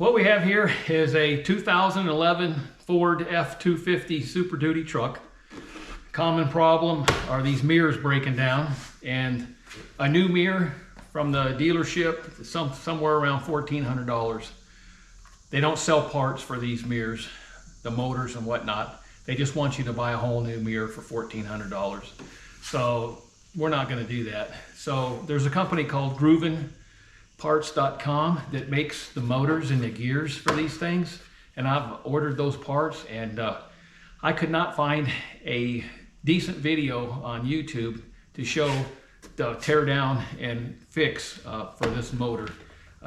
What we have here is a 2011 Ford F-250 Super Duty truck. Common problem are these mirrors breaking down, and a new mirror from the dealership, somewhere around $1,400. They don't sell parts for these mirrors, the motors and whatnot. They just want you to buy a whole new mirror for $1,400. So we're not going to do that. So there's a company called Parts.com that makes the motors and the gears for these things, and I've ordered those parts, and I could not find a decent video on YouTube to show the tear down and fix for this motor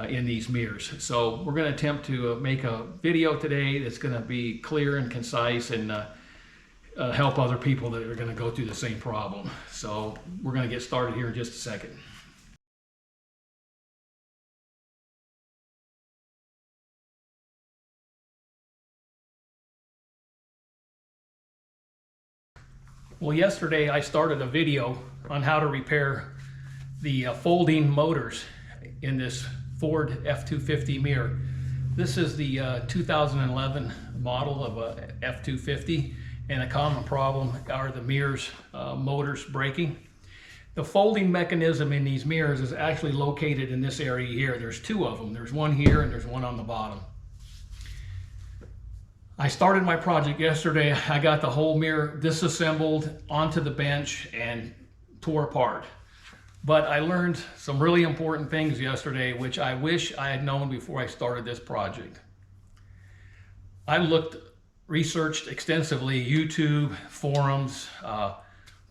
in these mirrors. So we're going to attempt to make a video today that's going to be clear and concise and help other people that are going to go through the same problem. So we're going to get started here in just a second. Well, yesterday I started a video on how to repair the folding motors in this Ford F-250 mirror. This is the 2011 model of a F-250, and a common problem are the mirrors, motors breaking. The folding mechanism in these mirrors is actually located in this area here. There's two of them. There's one here and there's one on the bottom. I started my project yesterday. I got the whole mirror disassembled onto the bench and tore apart. But I learned some really important things yesterday, which I wish I had known before I started this project. I researched extensively, YouTube, forums,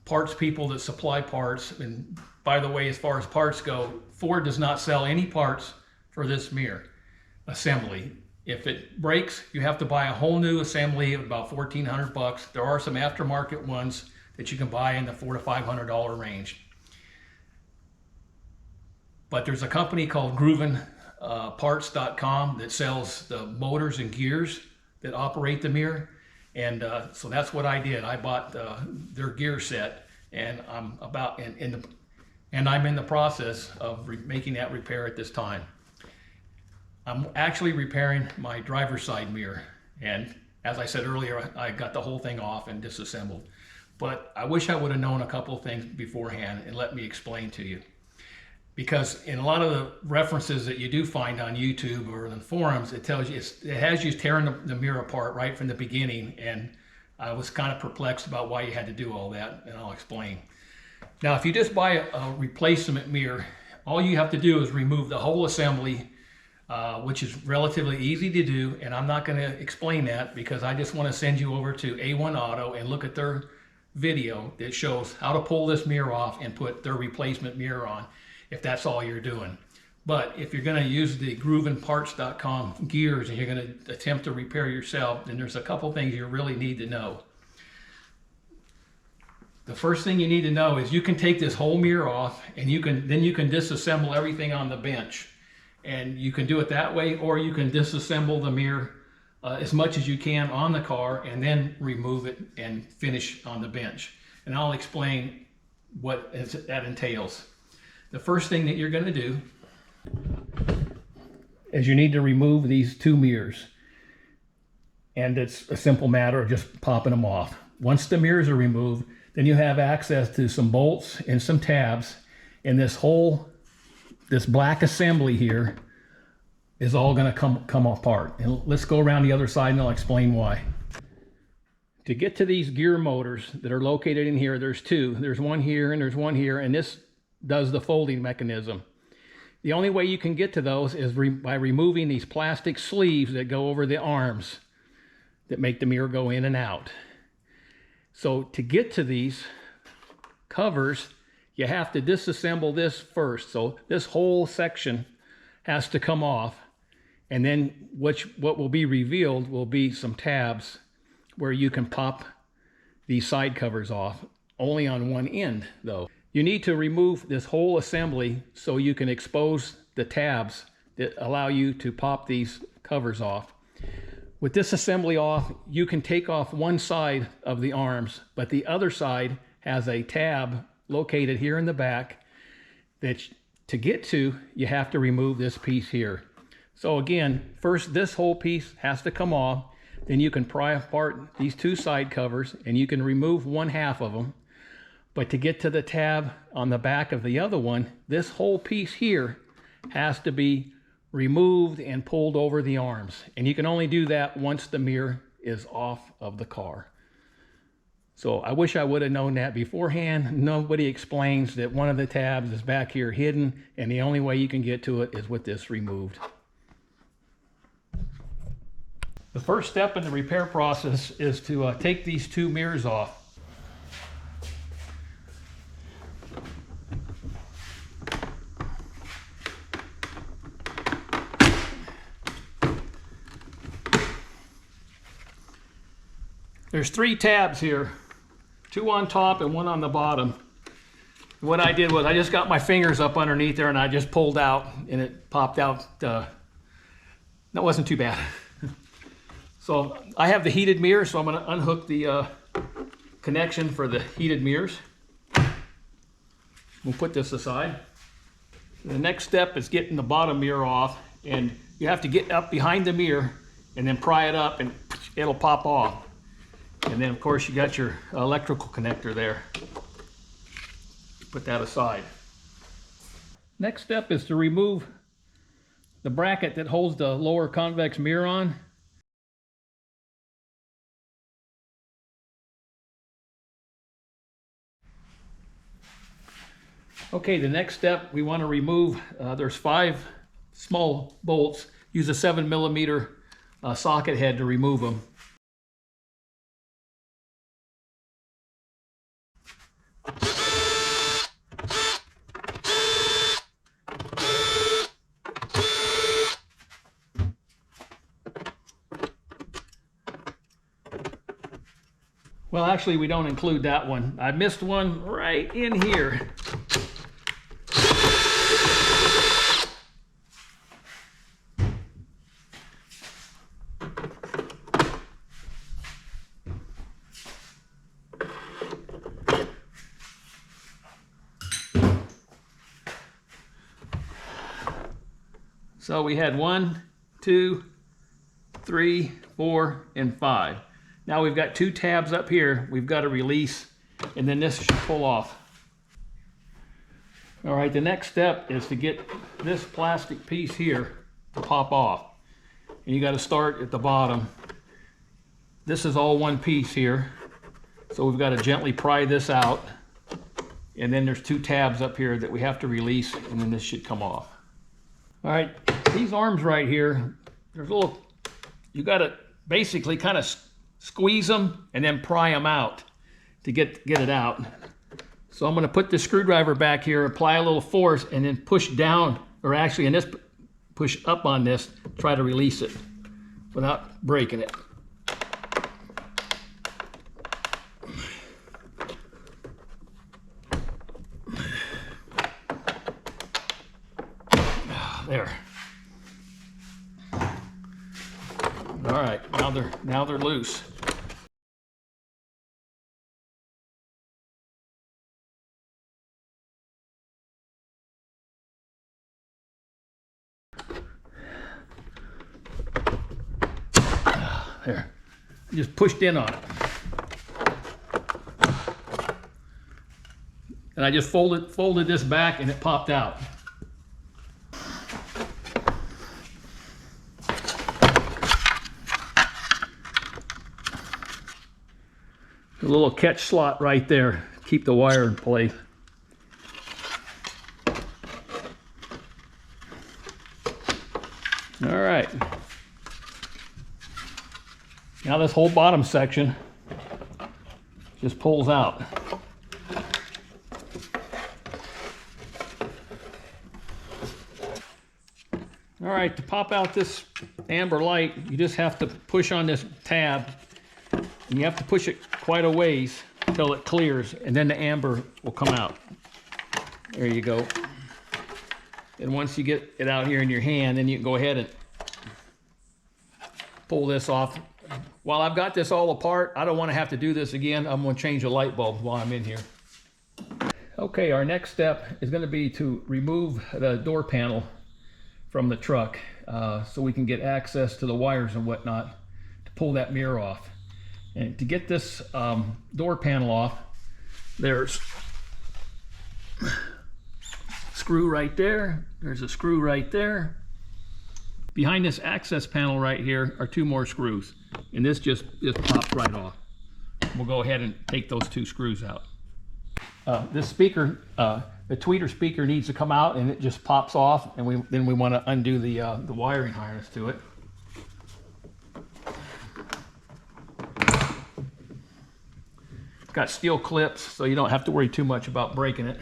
parts people that supply parts. And by the way, as far as parts go, Ford does not sell any parts for this mirror assembly. If it breaks, you have to buy a whole new assembly of about $1,400. There are some aftermarket ones that you can buy in the $400 to $500 range. But there's a company called Parts.com that sells the motors and gears that operate the mirror. And so that's what I did. I bought their gear set, and I'm in the process of making that repair at this time. I'm actually repairing my driver's side mirror, and as I said earlier, I got the whole thing off and disassembled. But I wish I would have known a couple of things beforehand and let me explain to you. Because in a lot of the references that you do find on YouTube or in forums, it tells you, it has you tearing the mirror apart right from the beginning, and I was kind of perplexed about why you had to do all that, and I'll explain. Now, if you just buy a replacement mirror, all you have to do is remove the whole assembly, which is relatively easy to do, and I'm not going to explain that because I just want to send you over to A1 Auto and look at their video that shows how to pull this mirror off and put their replacement mirror on, if that's all you're doing. But if you're going to use the Parts.com gears and you're going to attempt to repair yourself, then there's a couple things you really need to know. The first thing you need to know is you can take this whole mirror off, and then you can disassemble everything on the bench. And you can do it that way, or you can disassemble the mirror as much as you can on the car and then remove it and finish on the bench. And I'll explain what that entails. The first thing that you're going to do is you need to remove these two mirrors. And it's a simple matter of just popping them off. Once the mirrors are removed, then you have access to some bolts and some tabs, and this black assembly here is all going to come apart. And let's go around the other side and I'll explain why. To get to these gear motors that are located in here, there's two. There's one here and there's one here, and this does the folding mechanism. The only way you can get to those is by removing these plastic sleeves that go over the arms that make the mirror go in and out. So to get to these covers, you have to disassemble this first. So this whole section has to come off, and then what will be revealed will be some tabs where you can pop these side covers off, only on one end though. You need to remove this whole assembly so you can expose the tabs that allow you to pop these covers off. With this assembly off, you can take off one side of the arms, but the other side has a tab located here in the back that to get to, you have to remove this piece here. So again, first this whole piece has to come off. Then you can pry apart these two side covers and you can remove one half of them. But to get to the tab on the back of the other one, this whole piece here has to be removed and pulled over the arms. And you can only do that once the mirror is off of the car. So I wish I would have known that beforehand. Nobody explains that one of the tabs is back here hidden, and the only way you can get to it is with this removed. The first step in the repair process is to take these two mirrors off. There's three tabs here, two on top and one on the bottom. What I did was I just got my fingers up underneath there and I just pulled out and it popped out. That wasn't too bad. So I have the heated mirror, so I'm going to unhook the connection for the heated mirrors. We'll put this aside. The next step is getting the bottom mirror off, and you have to get up behind the mirror and then pry it up and it'll pop off. And then of course you got your electrical connector there. Put that aside. Next step is to remove the bracket that holds the lower convex mirror on. Okay, the next step, we want to remove, there's 5 small bolts. Use a 7mm socket head to remove them. Well, actually, we don't include that one. I missed one right in here. So we had 1, 2, 3, 4, and 5. Now we've got 2 tabs up here we've got to release, and then this should pull off. All right, the next step is to get this plastic piece here to pop off. And you got to start at the bottom. This is all one piece here. So we've got to gently pry this out. And then there's 2 tabs up here that we have to release, and then this should come off. All right, these arms right here, there's a little, you got to basically kind of squeeze them and then pry them out to get it out. So I'm going to put the screwdriver back here, apply a little force, and then push down, or actually in this, push up on this, try to release it without breaking it. There. All right, now they're loose. There. I just pushed in on it. And I just folded this back and it popped out. A little catch slot right there, keep the wire in place. All right. Now this whole bottom section just pulls out. All right, to pop out this amber light, you just have to push on this tab, and you have to push it quite a ways until it clears, and then the amber will come out. There you go. And once you get it out here in your hand, then you can go ahead and pull this off. While I've got this all apart, I don't want to have to do this again. I'm going to change the light bulb while I'm in here. Okay, our next step is going to be to remove the door panel from the truck. so we can get access to the wires and whatnot to pull that mirror off. And to get this door panel off, there's a screw right there. There's a screw right there. Behind this access panel right here are 2 more screws, and this just pops right off. We'll go ahead and take those 2 screws out. This speaker, the tweeter speaker, needs to come out, and it just pops off, and then we want to undo the wiring harness to it. It's got steel clips, so you don't have to worry too much about breaking it.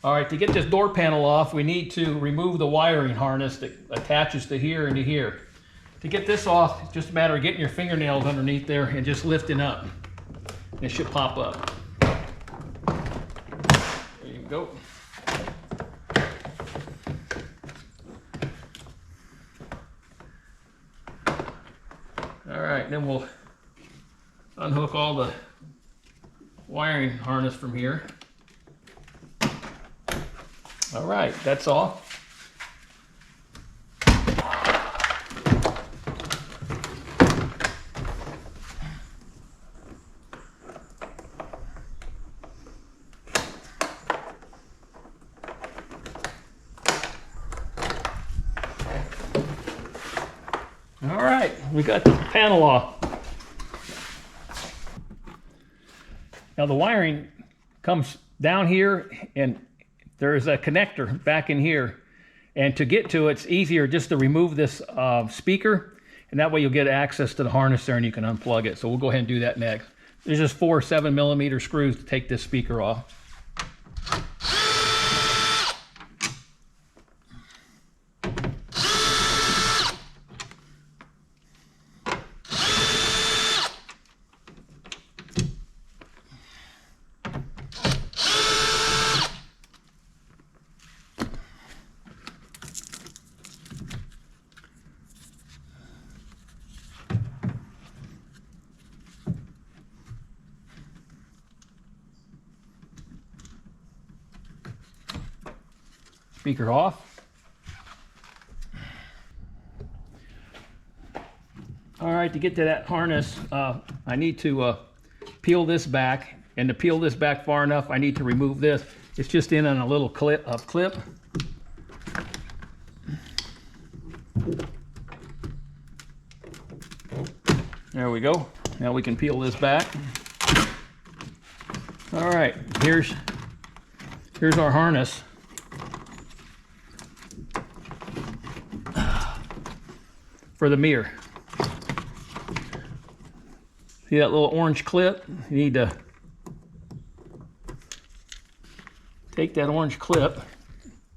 All right, to get this door panel off, we need to remove the wiring harness that attaches to here and to here. To get this off, it's just a matter of getting your fingernails underneath there and just lifting up. It should pop up. There you go. All right, then we'll unhook all the wiring harness from here. All right, that's all. All right, we got the panel off. Now the wiring comes down here, and there's a connector back in here. And to get to it, it's easier just to remove this speaker, and that way you'll get access to the harness there and you can unplug it. So we'll go ahead and do that next. There's just 4 7mm screws to take this speaker off. Speaker off. All right, to get to that harness, I need to peel this back, and to peel this back far enough, I need to remove this. It's just in on a little clip. There we go. Now we can peel this back. All right, here's our harness. For the mirror. See that little orange clip? You need to take that orange clip,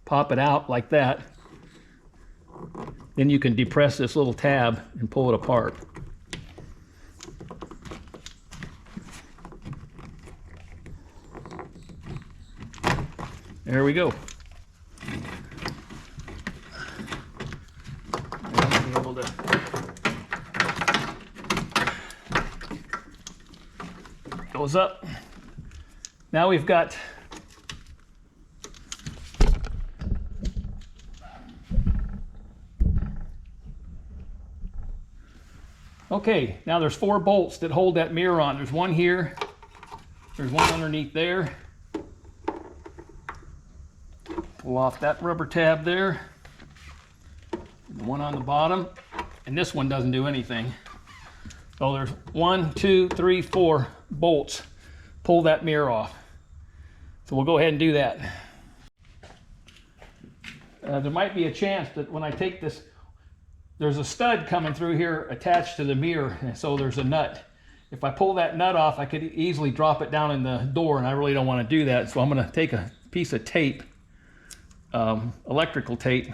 pop it out like that. Then you can depress this little tab and pull it apart. There we go. Goes up. Now we've got okay, now there's 4 bolts that hold that mirror on. There's one here, there's one underneath there. Pull off that rubber tab there. One on the bottom, and this one doesn't do anything. So there's 1, 2, 3, 4 bolts. Pull that mirror off. So we'll go ahead and do that. There might be a chance that when I take this, there's a stud coming through here attached to the mirror, and so there's a nut. If I pull that nut off, I could easily drop it down in the door, and I really don't want to do that. So I'm going to take a piece of tape, electrical tape,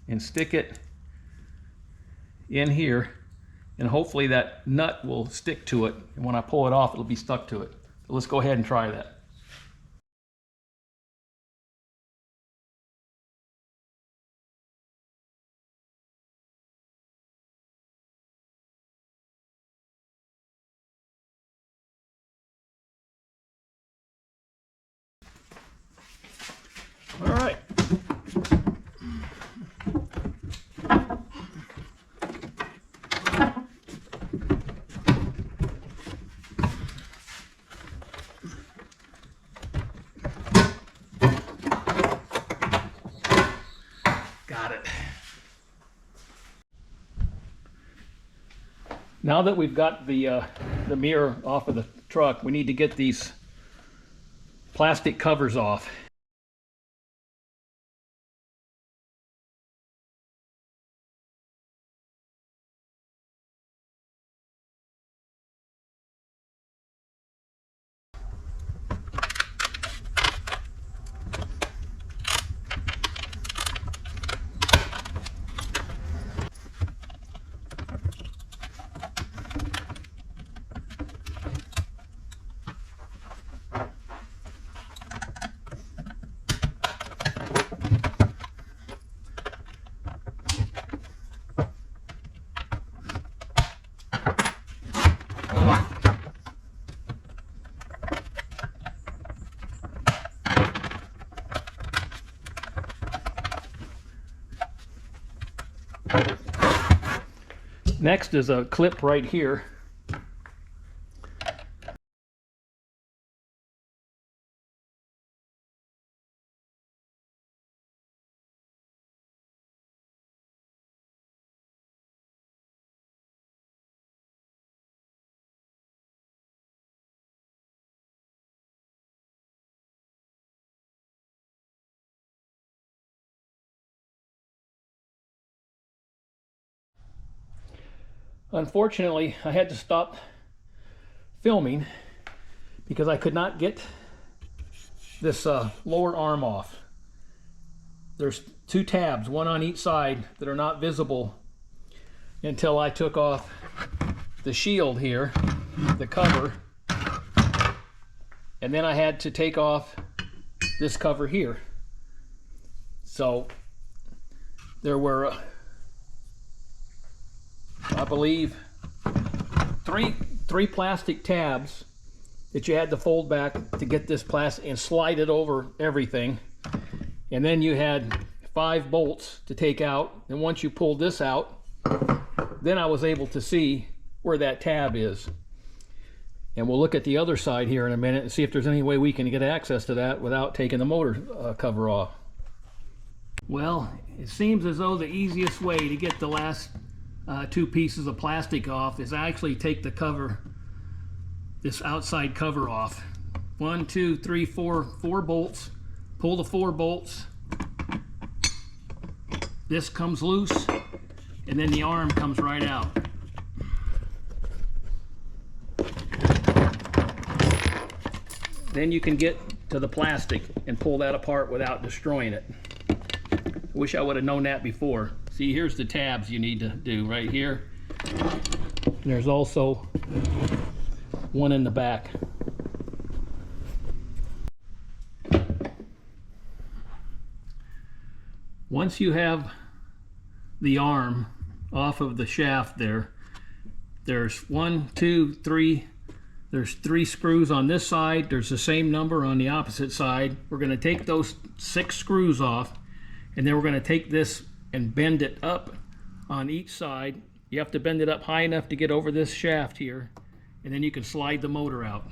and stick it in here. And hopefully that nut will stick to it. And when I pull it off, it'll be stuck to it. So let's go ahead and try that. All right. Now that we've got the mirror off of the truck, we need to get these plastic covers off. Next is a clip right here. Unfortunately, I had to stop filming because I could not get this lower arm off. There's two tabs, one on each side, that are not visible until I took off the shield here, the cover, and then I had to take off this cover here. So there were I believe three plastic tabs that you had to fold back to get this plastic and slide it over everything, and then you had 5 bolts to take out, and once you pulled this out, then I was able to see where that tab is. And we'll look at the other side here in a minute and see if there's any way we can get access to that without taking the motor cover off. Well, it seems as though the easiest way to get the last 2 pieces of plastic off is actually take the cover, this outside cover off. 1, 2, 3, 4 bolts. Pull the 4 bolts. This comes loose, and then the arm comes right out. Then you can get to the plastic and pull that apart without destroying it. I wish I would have known that before. See, here's the tabs you need to do right here. And there's also one in the back. Once you have the arm off of the shaft there, there's 1, 2, 3, there's 3 screws on this side. There's the same number on the opposite side. We're going to take those 6 screws off, and then we're going to take this and bend it up on each side. You have to bend it up high enough to get over this shaft here, and then you can slide the motor out.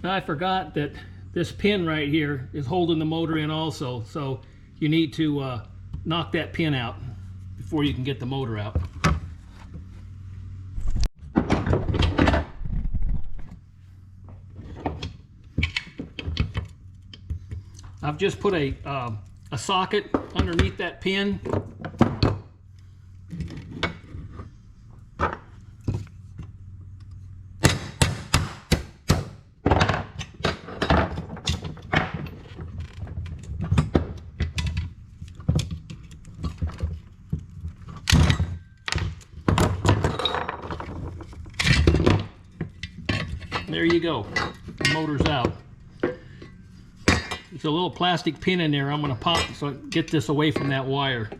I forgot that this pin right here is holding the motor in also, so you need to knock that pin out before you can get the motor out. I've just put a socket underneath that pin. there you go. The motor's out. There's a little plastic pin in there. I'm going to pop so I get this away from that wire.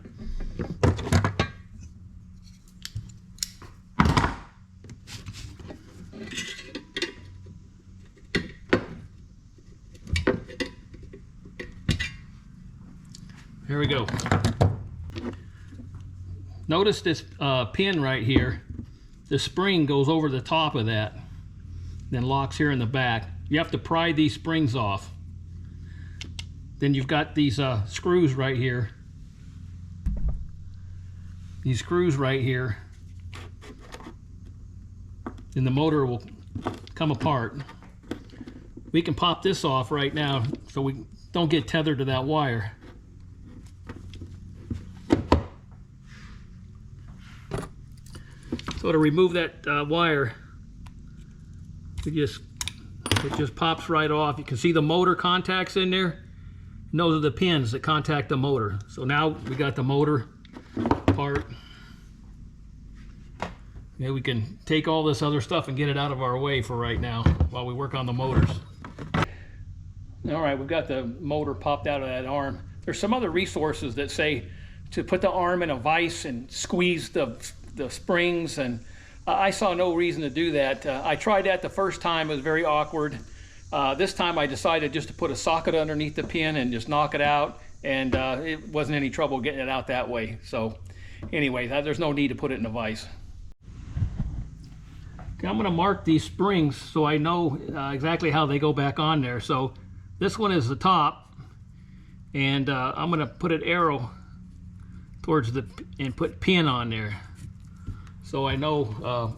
Here we go. Notice this pin right here. The spring goes over the top of that, then locks here in the back. You have to pry these springs off. Then you've got these screws right here. These screws right here. Then the motor will come apart. We can pop this off right now so we don't get tethered to that wire. So to remove that wire, it just pops right off. You can see the motor contacts in there. And those are the pins that contact the motor. So now we got the motor part. Now we can take all this other stuff and get it out of our way for right now while we work on the motors. All right, we've got the motor popped out of that arm. There's some other resources that say to put the arm in a vise and squeeze the springs, and I saw no reason to do that. I tried that the first time. It was very awkward. This time I decided just to put a socket underneath the pin and just knock it out, and it wasn't any trouble getting it out that way. So anyway, there's no need to put it in a vise. Okay, I'm going to mark these springs so I know exactly how they go back on there. So this one is the top, and I'm going to put an arrow towards and put pin on there, so I know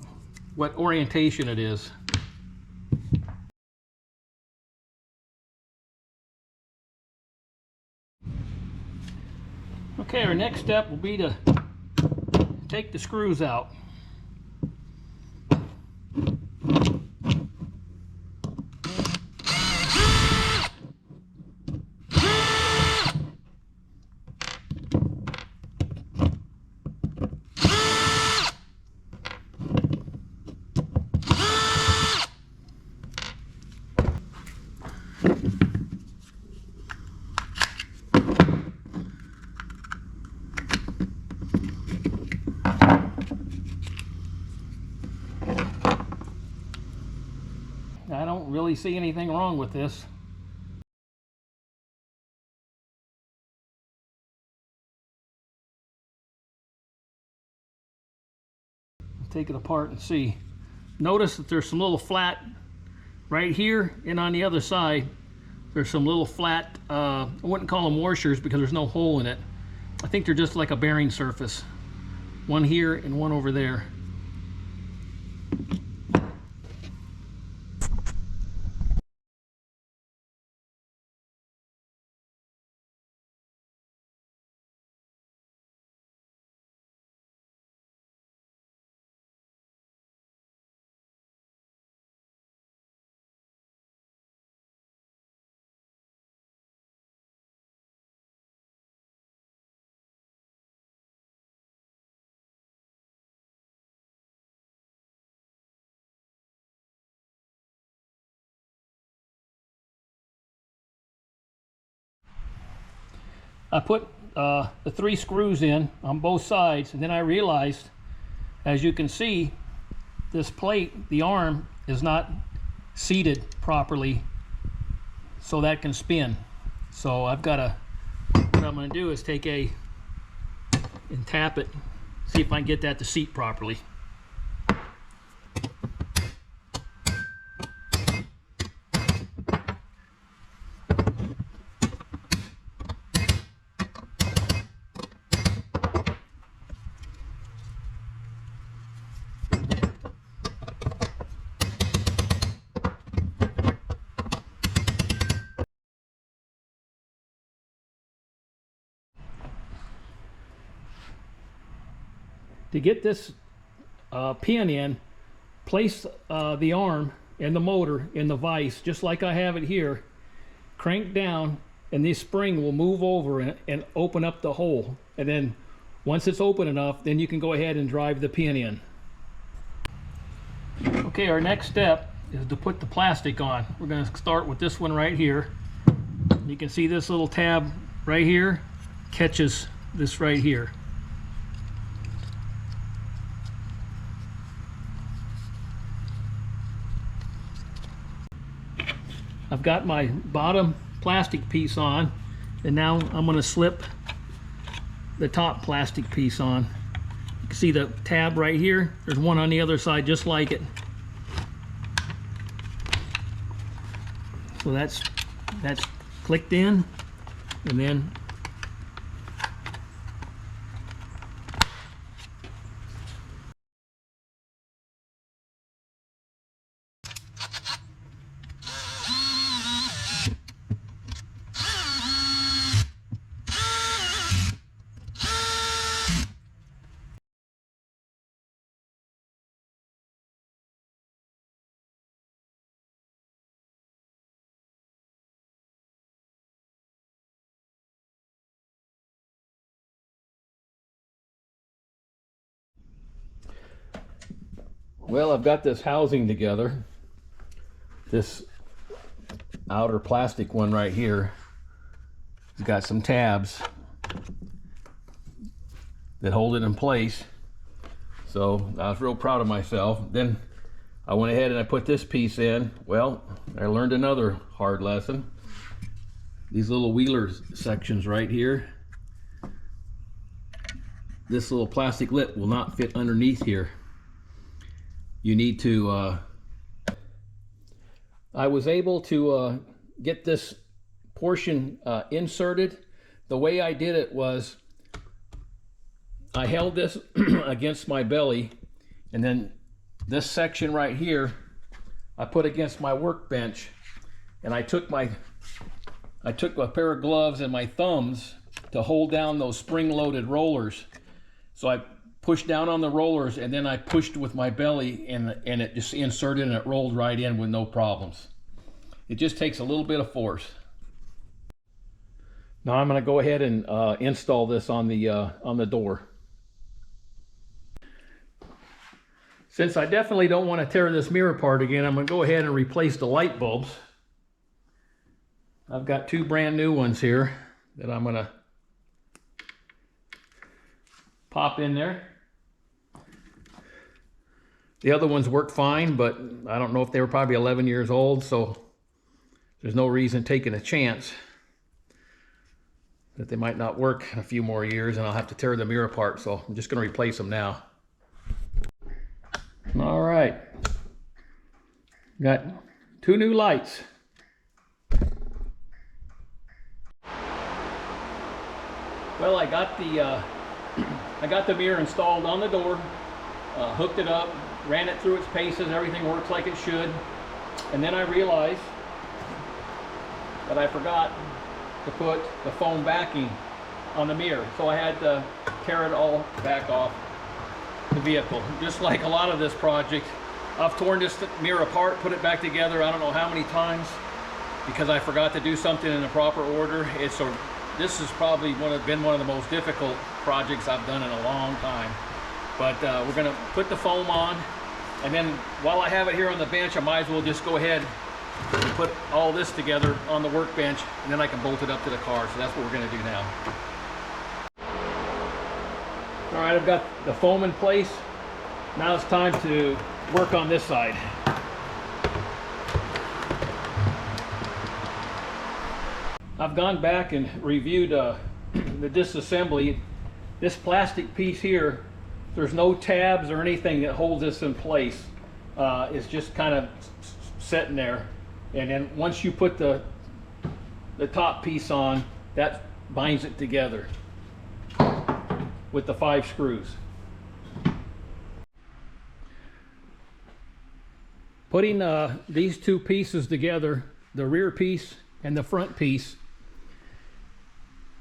what orientation it is. Okay, our next step will be to take the screws out. I don't really see anything wrong with this. Take it apart and see. Notice that there's some little flat right here, and on the other side there's some little flat, I wouldn't call them washers because there's no hole in it. I think they're just like a bearing surface. One here and one over there. I put the 3 screws in on both sides, and then I realized, as you can see, this plate, the arm, is not seated properly so that can spin. So I've got to, what I'm going to do is take and tap it, see if I can get that to seat properly. To get this pin in, place the arm and the motor in the vise just like I have it here. Crank down and this spring will move over and open up the hole, and then once it's open enough, then you can go ahead and drive the pin in. Okay, our next step is to put the plastic on. We're going to start with this one right here. You can see this little tab right here catches this right here. I've got my bottom plastic piece on, and now I'm going to slip the top plastic piece on. You can see the tab right here. There's one on the other side just like it. So that's clicked in, and then well, I've got this housing together. This outer plastic one right here has got some tabs that hold it in place. So I was real proud of myself. Then I went ahead and I put this piece in. Well, I learned another hard lesson. These little wheeler sections right here, this little plastic lip will not fit underneath here. You need to, I was able to get this portion inserted. The way I did it was I held this against my belly, and then this section right here I put against my workbench, and I took a pair of gloves and my thumbs to hold down those spring-loaded rollers. So I pushed down on the rollers, and then I pushed with my belly, and it just inserted and it rolled right in with no problems. It just takes a little bit of force. Now I'm going to go ahead and install this on the door. Since I definitely don't want to tear this mirror apart again, I'm going to go ahead and replace the light bulbs. I've got two brand new ones here that I'm going to pop in there. The other ones work fine, but I don't know if they were probably 11 years old, so there's no reason taking a chance that they might not work a few more years and I'll have to tear the mirror apart, so I'm just going to replace them now. All right, got two new lights. Well, I got the mirror installed on the door, hooked it up, ran it through its paces, everything works like it should. And then I realized that I forgot to put the foam backing on the mirror. So I had to tear it all back off the vehicle. Just like a lot of this project, I've torn this mirror apart, put it back together I don't know how many times because I forgot to do something in the proper order. This has probably been one of the most difficult projects I've done in a long time. But we're going to put the foam on, and then while I have it here on the bench, I might as well just go ahead and put all this together on the workbench, and then I can bolt it up to the car. So that's what we're going to do now. All right, I've got the foam in place. Now it's time to work on this side. I've gone back and reviewed the disassembly. This plastic piece here, there's no tabs or anything that holds this in place. It's just kind of sitting there. And then once you put the top piece on, that binds it together with the 5 screws. Putting these two pieces together, the rear piece and the front piece,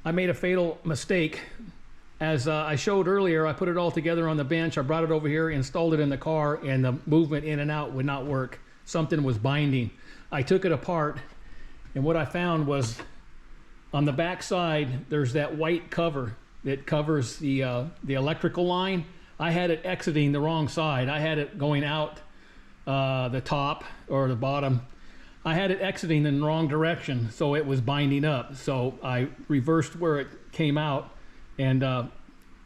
I made a fatal mistake. As I showed earlier, I put it all together on the bench. I brought it over here, installed it in the car, and the movement in and out would not work. Something was binding. I took it apart, and what I found was on the back side, there's that white cover that covers the electrical line. I had it exiting the wrong side. I had it going out the top or the bottom, I had it exiting in the wrong direction, so it was binding up. So I reversed where it came out, and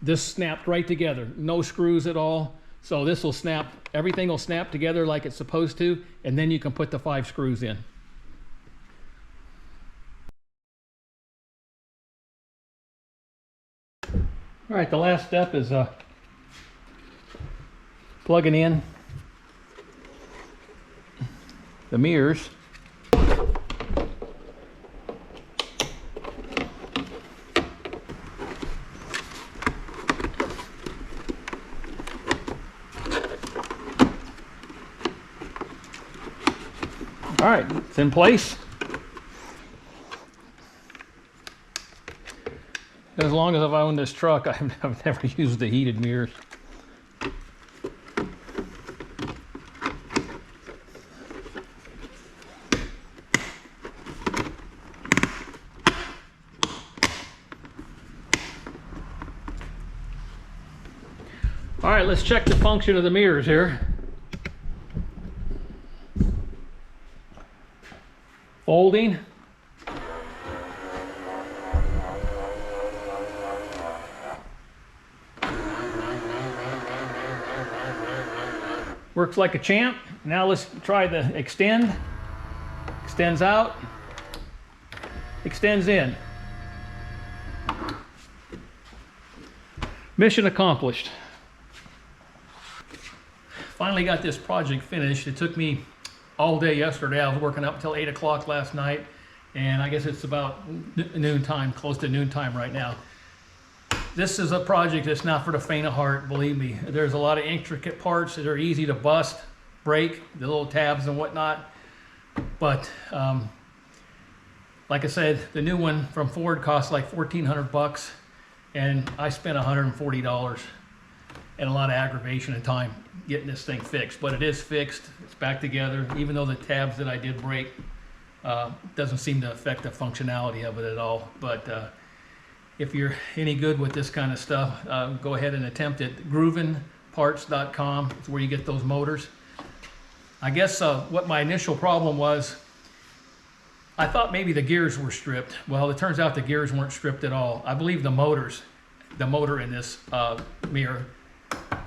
this snapped right together. No screws at all. So this will snap, everything will snap together like it's supposed to, and then you can put the 5 screws in. All right, the last step is plugging in the mirrors. All right, it's in place. As long as I've owned this truck, I've never used the heated mirrors. All right, let's check the function of the mirrors here. Folding. Works like a champ. Now let's try the extend. Extends out. Extends in. Mission accomplished. Finally got this project finished. It took me all day yesterday. I was working up until 8 o'clock last night, and I guess it's about noontime, close to noontime right now. This is a project that's not for the faint of heart, believe me. There's a lot of intricate parts that are easy to bust, break, the little tabs and whatnot. But like I said, the new one from Ford costs like $1,400, and I spent $140 and a lot of aggravation and time getting this thing fixed. But it is fixed, it's back together, even though the tabs that I did break doesn't seem to affect the functionality of it at all. But if you're any good with this kind of stuff, go ahead and attempt it. Groovenparts.com is where you get those motors. I guess what my initial problem was, I thought maybe the gears were stripped. Well, it turns out the gears weren't stripped at all. I believe the motor in this mirror,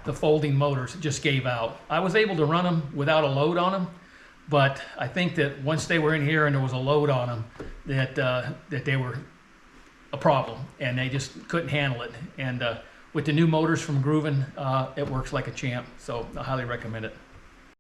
the folding motors, just gave out. I was able to run them without a load on them, but I think that once they were in here and there was a load on them, that they were a problem, and they just couldn't handle it. And with the new motors from Grooven, it works like a champ, so I highly recommend it.